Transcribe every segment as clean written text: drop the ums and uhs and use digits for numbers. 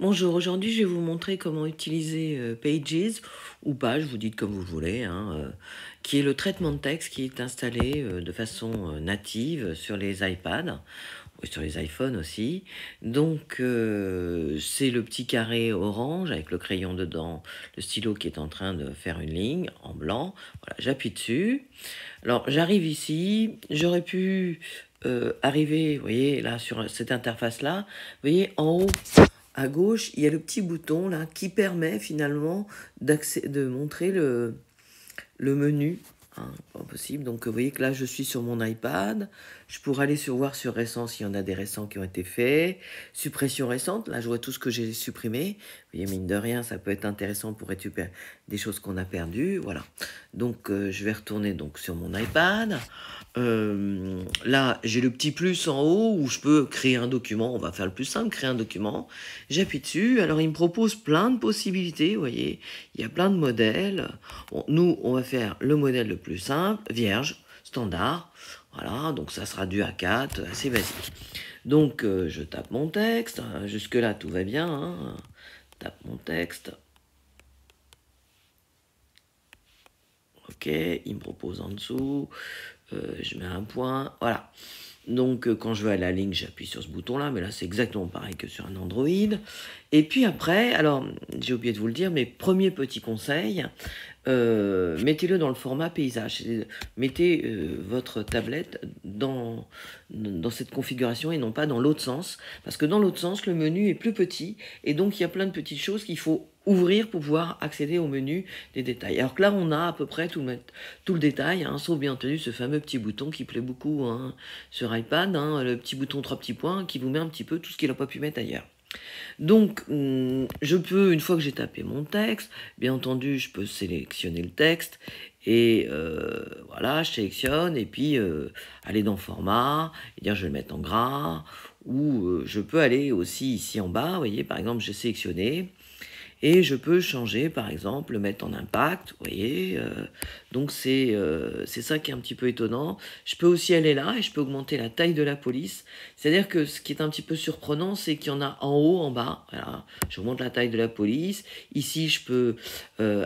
Bonjour, aujourd'hui je vais vous montrer comment utiliser Pages, ou Page, vous dites comme vous voulez, hein, qui est le traitement de texte qui est installé de façon native sur les iPads, ou sur les iPhones aussi. Donc c'est le petit carré orange avec le crayon dedans, le stylo qui est en train de faire une ligne en blanc. Voilà, j'appuie dessus. Alors j'arrive ici, j'aurais pu arriver, vous voyez, là sur cette interface-là, vous voyez en haut, à gauche, il y a le petit bouton là qui permet finalement de montrer le menu. Hein, pas possible. Donc vous voyez que là je suis sur mon iPad. Je pourrais aller voir sur récents s'il y en a des récents qui ont été faits. Suppression récente, là je vois tout ce que j'ai supprimé. Vous voyez, mine de rien, ça peut être intéressant pour récupérer des choses qu'on a perdues. Voilà. Donc je vais retourner donc sur mon iPad. Là, j'ai le petit plus en haut où je peux créer un document. On va faire le plus simple, créer un document. J'appuie dessus. Alors, il me propose plein de possibilités. Vous voyez, il y a plein de modèles. Bon, nous, on va faire le modèle le plus simple, vierge, standard. Voilà, donc ça sera du A4, assez basique. Donc, je tape mon texte. Jusque-là, tout va bien. Hein. Tape mon texte. Ok, il me propose en dessous. Je mets un point. Voilà. Donc, quand je veux aller à la ligne, j'appuie sur ce bouton-là, mais là, c'est exactement pareil que sur un Android. Et puis après, alors, j'ai oublié de vous le dire, mais premier petit conseil, mettez-le dans le format paysage. Mettez votre tablette dans cette configuration et non pas dans l'autre sens. Parce que dans l'autre sens, le menu est plus petit et donc il y a plein de petites choses qu'il faut ouvrir pour pouvoir accéder au menu des détails. Alors que là, on a à peu près tout le détail, hein, sauf bien entendu ce fameux petit bouton qui plaît beaucoup hein, sur iPad, hein, le petit bouton 3 petits points qui vous met un petit peu tout ce qu'il n'a pas pu mettre ailleurs. Donc, je peux, une fois que j'ai tapé mon texte, bien entendu, je peux sélectionner le texte et voilà, je sélectionne et puis aller dans format et dire je vais le mettre en gras ou je peux aller aussi ici en bas, vous voyez, par exemple, j'ai sélectionné et je peux changer, par exemple, le mettre en impact, vous voyez. Donc c'est ça qui est un petit peu étonnant. Je peux aussi aller là et je peux augmenter la taille de la police. C'est-à-dire que ce qui est un petit peu surprenant, c'est qu'il y en a en haut, en bas. Voilà. J'augmente la taille de la police. Ici, je peux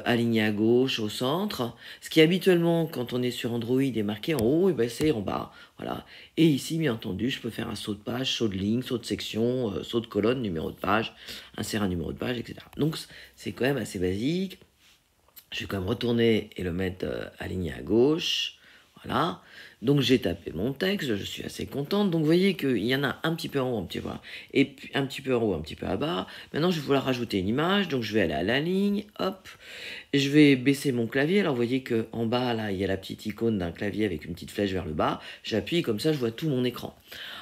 aligner à gauche, au centre. Ce qui habituellement, quand on est sur Android, est marqué en haut, et ben c'est en bas. Voilà. Et ici, bien entendu, je peux faire un saut de page, saut de ligne, saut de section, saut de colonne, numéro de page, insérer un numéro de page, etc. Donc, c'est quand même assez basique. Je vais quand même retourner et le mettre aligné à gauche. Voilà. Donc j'ai tapé mon texte, je suis assez contente. Donc vous voyez qu'il y en a un petit peu en haut, un petit peu, et puis un petit peu en haut, un petit peu à bas. Maintenant je vais vouloir rajouter une image, donc je vais aller à la ligne, hop. Je vais baisser mon clavier. Alors vous voyez qu'en bas, là, il y a la petite icône d'un clavier avec une petite flèche vers le bas. J'appuie, comme ça je vois tout mon écran.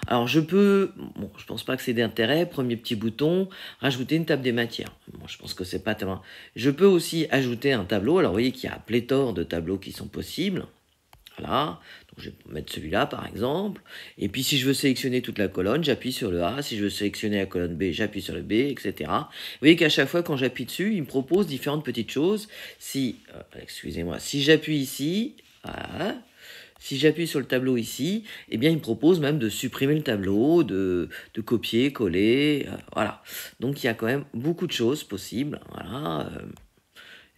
Alors je peux, bon, je pense pas que c'est d'intérêt, premier petit bouton, rajouter une table des matières. Bon, je pense que c'est pas tellement. Je peux aussi ajouter un tableau. Alors vous voyez qu'il y a pléthore de tableaux qui sont possibles. Voilà, donc je vais mettre celui-là par exemple. Et puis si je veux sélectionner toute la colonne, j'appuie sur le A. Si je veux sélectionner la colonne B, j'appuie sur le B, etc. Vous voyez qu'à chaque fois quand j'appuie dessus, il me propose différentes petites choses. Si, excusez-moi, si j'appuie ici, voilà, si j'appuie sur le tableau ici, eh bien il me propose même de supprimer le tableau, de copier, coller, voilà. Donc il y a quand même beaucoup de choses possibles, voilà.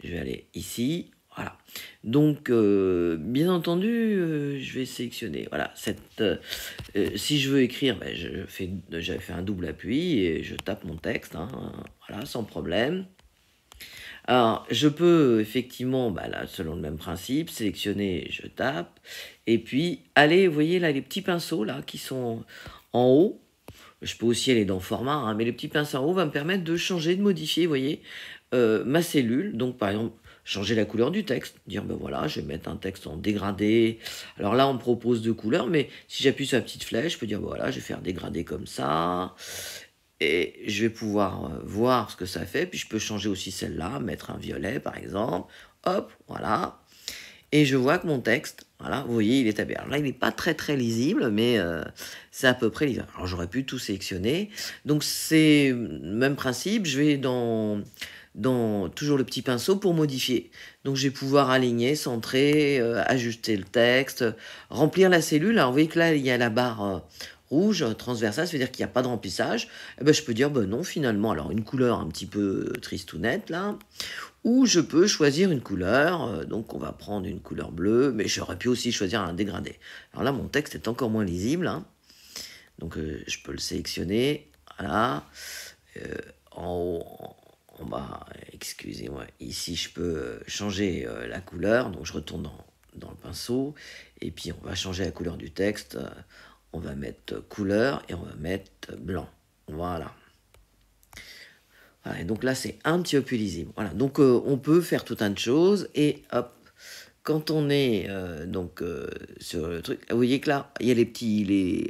Je vais aller ici, voilà. Donc, bien entendu, je vais sélectionner, voilà, si je veux écrire, ben, j'avais fait un double appui et je tape mon texte, hein, voilà, sans problème. Alors, je peux effectivement, bah là, selon le même principe, sélectionner, je tape, et puis aller, vous voyez là, les petits pinceaux là qui sont en haut. Je peux aussi aller dans format, hein, mais le petit pinceau en haut va me permettre de changer, de modifier, vous voyez, ma cellule. Donc, par exemple, changer la couleur du texte, dire, ben voilà, je vais mettre un texte en dégradé. Alors là, on me propose deux couleurs, mais si j'appuie sur la petite flèche, je peux dire, ben voilà, je vais faire dégradé comme ça. Et je vais pouvoir voir ce que ça fait. Puis je peux changer aussi celle-là, mettre un violet par exemple. Hop, voilà. Et je vois que mon texte, voilà, vous voyez, il est tablé. Alors là, il n'est pas très très lisible, mais c'est à peu près lisible. Alors j'aurais pu tout sélectionner. Donc c'est le même principe. Je vais dans toujours le petit pinceau pour modifier. Donc je vais pouvoir aligner, centrer, ajuster le texte, remplir la cellule. Alors vous voyez que là, il y a la barre rouge, transversal, ça veut dire qu'il n'y a pas de remplissage. Et ben, je peux dire, ben non, finalement, alors une couleur un petit peu tristounette, là. Ou je peux choisir une couleur, donc on va prendre une couleur bleue, mais j'aurais pu aussi choisir un dégradé. Alors là, mon texte est encore moins lisible, hein. Donc je peux le sélectionner, voilà. En haut, en bas, excusez-moi, ici je peux changer la couleur, donc je retourne dans le pinceau, et puis on va changer la couleur du texte, on va mettre couleur et on va mettre blanc, voilà. Voilà, et donc là c'est un petit peu plus lisible, voilà, donc on peut faire tout un tas de choses, et hop, quand on est sur le truc, vous voyez que là, il y a les petits,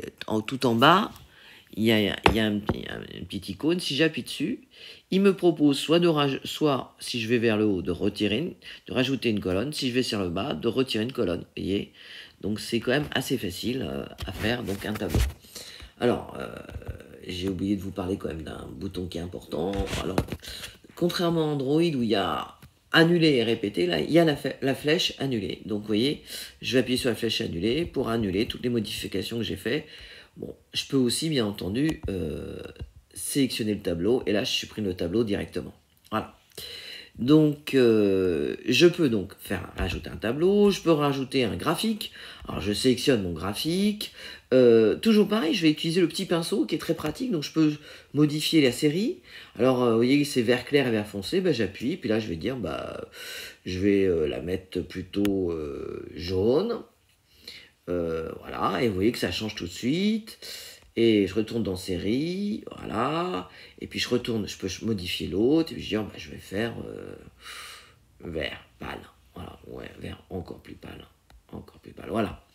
tout en bas, il y a une petite icône. Si j'appuie dessus, il me propose soit si je vais vers le haut, de rajouter une colonne. Si je vais sur le bas, de retirer une colonne. Vous voyez? Donc c'est quand même assez facile à faire, donc un tableau. Alors, j'ai oublié de vous parler quand même d'un bouton qui est important. Alors, contrairement à Android où il y a annuler et répéter, là, il y a la flèche annuler. Donc, vous voyez, je vais appuyer sur la flèche annuler pour annuler toutes les modifications que j'ai faites. Bon, je peux aussi, bien entendu, sélectionner le tableau, et là, je supprime le tableau directement. Voilà. Donc, je peux donc rajouter un tableau, je peux rajouter un graphique. Alors, je sélectionne mon graphique. Toujours pareil, je vais utiliser le petit pinceau qui est très pratique, donc je peux modifier la série. Alors, vous voyez, c'est vert clair et vert foncé, ben, j'appuie, puis là, je vais dire, bah, je vais la mettre plutôt jaune. Voilà, et vous voyez que ça change tout de suite. Et je retourne dans série, voilà. Et puis je retourne, je peux modifier l'autre, et puis je dis, oh, bah, je vais faire vert pâle. Voilà, ouais, vert encore plus pâle. Encore plus pâle, voilà.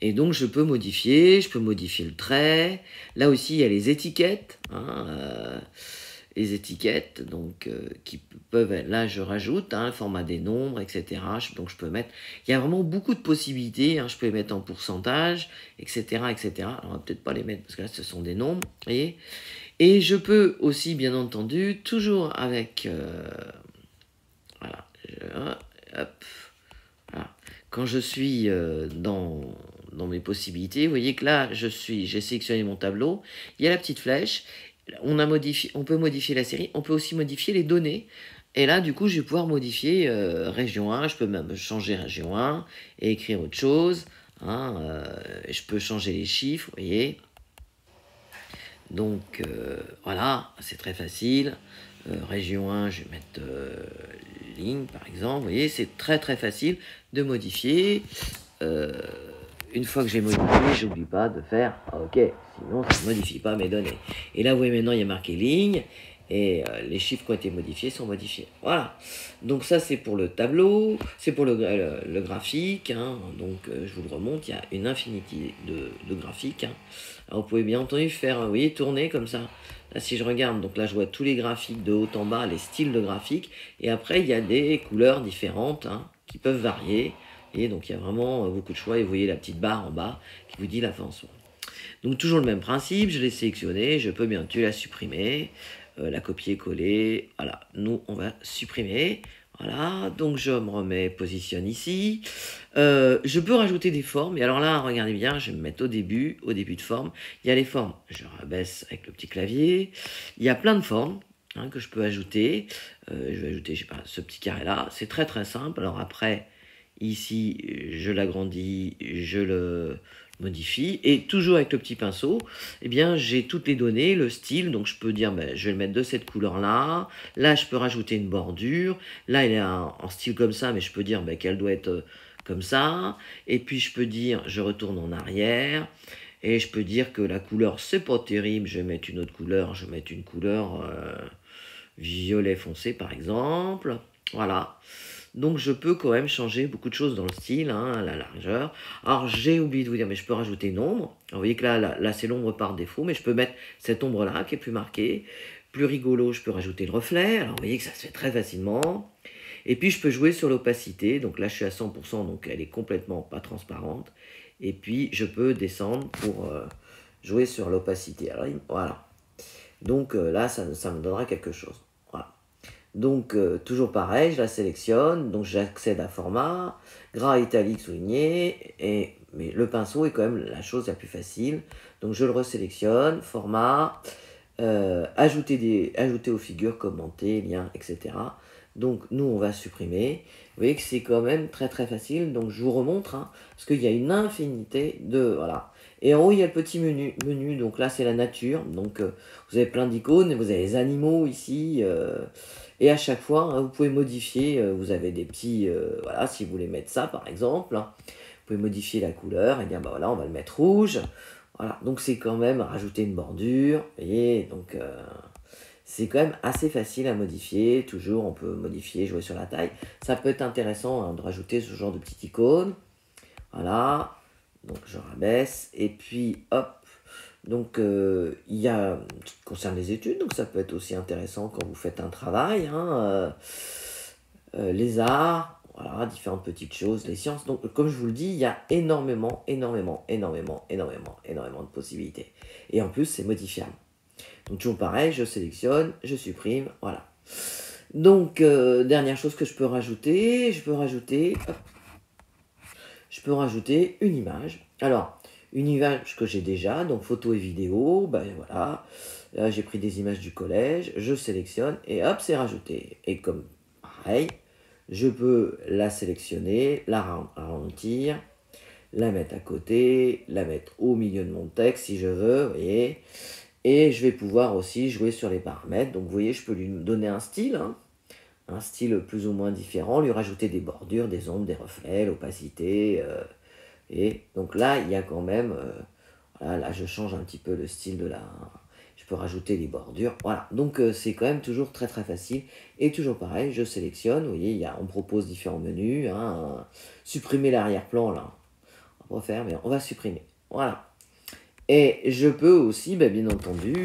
Et donc je peux modifier le trait. Là aussi, il y a les étiquettes, hein, les étiquettes, donc qui peuvent être, là je rajoute, hein, le format des nombres, etc. Donc je peux mettre, il y a vraiment beaucoup de possibilités, hein, je peux les mettre en pourcentage, etc., etc. Alors on va peut-être pas les mettre, parce que là ce sont des nombres, vous voyez. Et je peux aussi, bien entendu, toujours avec, voilà, hop, voilà. Quand je suis dans mes possibilités, vous voyez que là, j'ai sélectionné mon tableau, il y a la petite flèche, on peut modifier la série, on peut aussi modifier les données, et là, du coup, je vais pouvoir modifier région 1, je peux même changer région 1 et écrire autre chose, hein, je peux changer les chiffres, vous voyez. Donc, voilà, c'est très facile. Région 1, je vais mettre ligne, par exemple. Vous voyez, c'est très très facile de modifier. Une fois que j'ai modifié, j'oublie pas de faire OK, sinon ça ne modifie pas mes données. Et là, vous voyez, maintenant, il y a marqué ligne, et les chiffres qui ont été modifiés sont modifiés. Voilà. Donc ça, c'est pour le tableau, c'est pour le graphique, hein. Donc je vous le remonte, il y a une infinité de graphiques, hein. Alors, vous pouvez bien entendu faire, vous voyez, tourner comme ça. Là, si je regarde, donc là, je vois tous les graphiques de haut en bas, les styles de graphiques. Et après, il y a des couleurs différentes, hein, qui peuvent varier. Et donc, il y a vraiment beaucoup de choix. Et vous voyez la petite barre en bas qui vous dit la façon. Donc, toujours le même principe. Je l'ai sélectionné. Je peux bien entendu la supprimer, la copier-coller. Voilà, nous, on va supprimer. Voilà, donc je me remets, positionne ici. Je peux rajouter des formes. Et alors là, regardez bien, je vais me mettre au début de forme. Il y a les formes, je rabaisse avec le petit clavier. Il y a plein de formes, hein, que je peux ajouter. Je vais ajouter, je sais pas, ce petit carré-là. C'est très très simple. Alors après, ici, je l'agrandis, je le modifie, et toujours avec le petit pinceau, eh bien j'ai toutes les données, le style, donc je peux dire, ben, je vais le mettre de cette couleur-là, là je peux rajouter une bordure, là il est en style comme ça, mais je peux dire ben, qu'elle doit être comme ça, et puis je peux dire, je retourne en arrière, et je peux dire que la couleur c'est pas terrible, je vais mettre une autre couleur, je vais mettre une couleur violet foncé par exemple, voilà. Donc je peux quand même changer beaucoup de choses dans le style, hein, la largeur. Alors j'ai oublié de vous dire, mais je peux rajouter une ombre. Alors, vous voyez que là c'est l'ombre par défaut, mais je peux mettre cette ombre-là qui est plus marquée. Plus rigolo, je peux rajouter le reflet. Alors vous voyez que ça se fait très facilement. Et puis je peux jouer sur l'opacité. Donc là je suis à 100%, donc elle est complètement pas transparente. Et puis je peux descendre pour jouer sur l'opacité. Alors voilà. Donc là ça me donnera quelque chose. Donc, toujours pareil, je la sélectionne, donc j'accède à format, gras, italique, souligné, et mais le pinceau est quand même la chose la plus facile. Donc je le resélectionne, format, ajouter aux figures, commenter, liens, etc. Donc nous on va supprimer. Vous voyez que c'est quand même très très facile. Donc je vous remontre, hein, parce qu'il y a une infinité de... Voilà. Et en haut il y a le petit menu. Donc là c'est la nature. Donc vous avez plein d'icônes, vous avez les animaux ici. Et à chaque fois, hein, vous pouvez modifier. Vous avez des petits... voilà, si vous voulez mettre ça par exemple. Hein, vous pouvez modifier la couleur. Et bien bah, voilà, on va le mettre rouge. Voilà, donc c'est quand même rajouter une bordure, vous voyez, donc c'est quand même assez facile à modifier, toujours on peut modifier, jouer sur la taille. Ça peut être intéressant hein, de rajouter ce genre de petite icône, voilà, donc je rabaisse, et puis hop, donc il y a, ce qui concerne les études, donc ça peut être aussi intéressant quand vous faites un travail, hein, les arts, voilà, différentes petites choses, les sciences. Donc, comme je vous le dis, il y a énormément de possibilités. Et en plus, c'est modifiable. Donc, toujours pareil, je sélectionne, je supprime, voilà. Donc, dernière chose que je peux rajouter, je peux rajouter une image. Alors, une image que j'ai déjà, donc photo et vidéo, ben voilà. Là, j'ai pris des images du collège, je sélectionne et hop, c'est rajouté. Et comme pareil, je peux la sélectionner, la ralentir, la mettre à côté, la mettre au milieu de mon texte si je veux, vous voyez. Et je vais pouvoir aussi jouer sur les paramètres. Donc vous voyez, je peux lui donner un style, hein, un style plus ou moins différent, lui rajouter des bordures, des ombres, des reflets, l'opacité. Et donc là, il y a quand même, voilà, là je change un petit peu le style de la... Je peux rajouter les bordures, voilà. Donc c'est quand même toujours très très facile. Et toujours pareil, je sélectionne, vous voyez, on propose différents menus. Hein, supprimer l'arrière-plan, là, on va pas faire, mais on va supprimer. Voilà. Et je peux aussi, bah, bien entendu,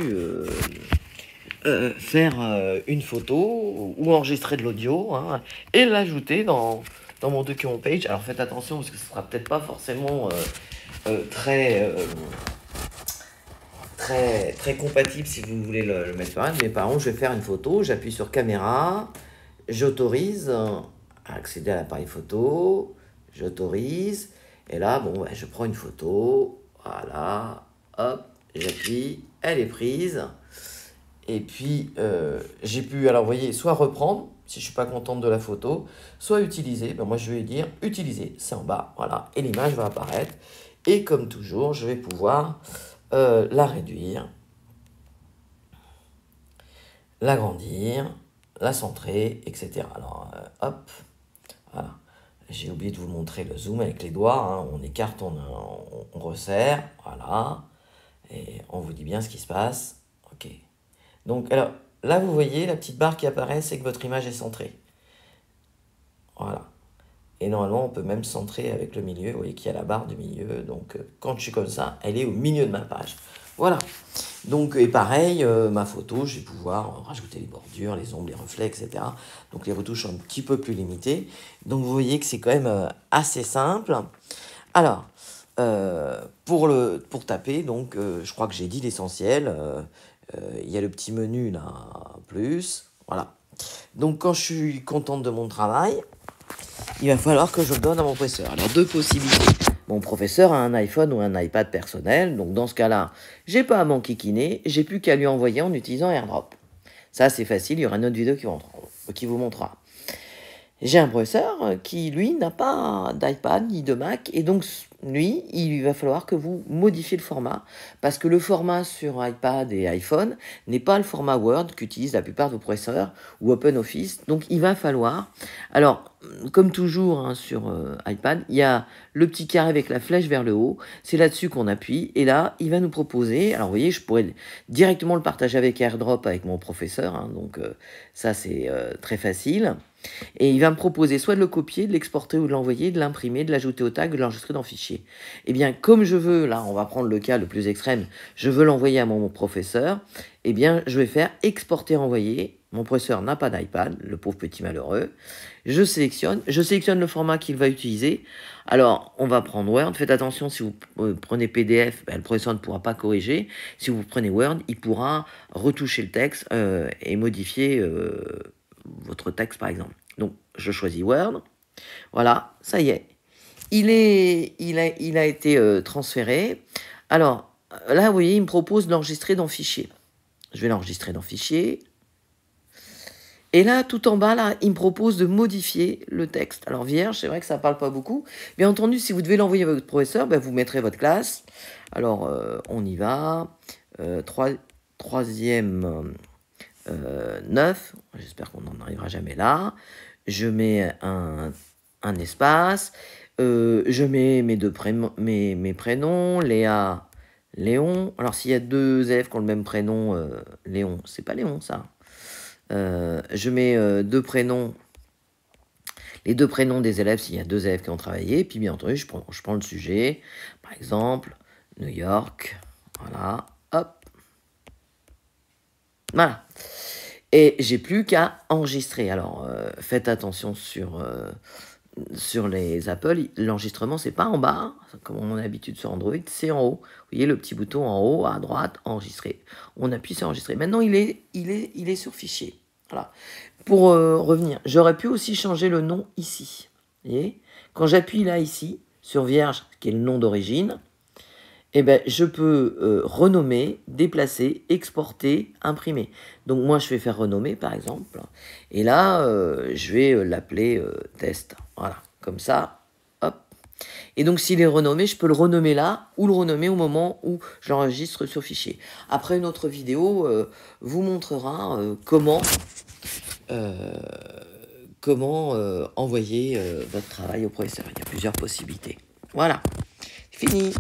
faire une photo ou enregistrer de l'audio hein, et l'ajouter dans mon document page. Alors faites attention parce que ce sera peut-être pas forcément très compatible si vous voulez le mettre par exemple. Mais par exemple, je vais faire une photo, j'appuie sur caméra, j'autorise à accéder à l'appareil photo, j'autorise, et là, bon, bah, je prends une photo, voilà, hop, j'appuie, elle est prise, et puis j'ai pu, alors vous voyez, soit reprendre, si je ne suis pas contente de la photo, soit utiliser, ben moi je vais dire utiliser, c'est en bas, voilà, et l'image va apparaître, et comme toujours, je vais pouvoir la réduire, l'agrandir, la centrer, etc. Alors, hop, voilà. J'ai oublié de vous montrer le zoom avec les doigts, hein. On écarte, on resserre, voilà, et on vous dit bien ce qui se passe, ok. Donc, alors, là, vous voyez, la petite barre qui apparaît, c'est que votre image est centrée. Voilà. Et normalement, on peut même centrer avec le milieu. Vous voyez qu'il y a la barre du milieu. Donc, quand je suis comme ça, elle est au milieu de ma page. Voilà. Donc, et pareil, ma photo, je vais pouvoir rajouter les bordures, les ombres, les reflets, etc. Donc, les retouches sont un petit peu plus limitées. Donc, vous voyez que c'est quand même assez simple. Alors, pour taper, donc, je crois que j'ai dit l'essentiel. Il y a le petit menu, là, plus. Voilà. Donc, quand je suis contente de mon travail, il va falloir que je le donne à mon professeur. Alors, deux possibilités. Mon professeur a un iPhone ou un iPad personnel, donc dans ce cas-là, j'ai pas à m'enquiquiner, j'ai plus qu'à lui envoyer en utilisant AirDrop. Ça, c'est facile, il y aura une autre vidéo qui vous montrera. J'ai un professeur qui, lui, n'a pas d'iPad ni de Mac, et donc, lui, il va falloir que vous modifiez le format, parce que le format sur iPad et iPhone n'est pas le format Word qu'utilisent la plupart de vos professeurs ou OpenOffice, donc il va falloir... Alors, comme toujours hein, sur iPad, il y a le petit carré avec la flèche vers le haut, c'est là-dessus qu'on appuie, et là, il va nous proposer, alors vous voyez, je pourrais directement le partager avec AirDrop avec mon professeur, hein, donc ça c'est très facile. Et il va me proposer soit de le copier, de l'exporter ou de l'envoyer, de l'imprimer, de l'ajouter au tag, de l'enregistrer dans fichier. Eh bien, comme je veux, là, on va prendre le cas le plus extrême, je veux l'envoyer à mon professeur, eh bien, je vais faire exporter, envoyer. Mon professeur n'a pas d'iPad, le pauvre petit malheureux. Je sélectionne le format qu'il va utiliser. Alors, on va prendre Word. Faites attention, si vous prenez PDF, ben, le professeur ne pourra pas corriger. Si vous prenez Word, il pourra retoucher le texte et modifier... votre texte par exemple. Donc je choisis Word, voilà, ça y est, il a été transféré. Alors, là, vous voyez, il me propose de l'enregistrer dans Fichier. Je vais l'enregistrer dans Fichier. Et là, tout en bas, là, il me propose de modifier le texte. Alors, vierge, c'est vrai que ça ne parle pas beaucoup. Bien entendu, si vous devez l'envoyer à votre professeur, ben, vous mettrez votre classe. Alors, on y va. Troisième 9. J'espère qu'on n'en arrivera jamais là. Je mets un espace. Je mets mes prénoms. Léa, Léon. Alors, s'il y a deux élèves qui ont le même prénom, Léon, c'est pas Léon, ça. Je mets deux prénoms, les deux prénoms des élèves s'il y a deux élèves qui ont travaillé. Puis bien entendu, je prends le sujet. Par exemple, New York. Voilà. Hop. Voilà. Et j'ai plus qu'à enregistrer. Alors, faites attention sur les Apple. L'enregistrement, c'est pas en bas, comme on a l'habitude sur Android, c'est en haut. Vous voyez le petit bouton en haut, à droite, enregistrer. On appuie sur enregistrer. Maintenant, il est sur fichier. Voilà. Pour revenir, j'aurais pu aussi changer le nom ici. Vous voyez, quand j'appuie là, ici, sur Vierge, qui est le nom d'origine, eh ben, je peux renommer, déplacer, exporter, imprimer. Donc moi, je vais faire renommer, par exemple. Et là, je vais l'appeler test. Voilà, comme ça. Hop. Et donc, s'il est renommé, je peux le renommer là ou le renommer au moment où j'enregistre sur fichier. Après, une autre vidéo vous montrera comment envoyer votre travail au professeur. Il y a plusieurs possibilités. Voilà, fini.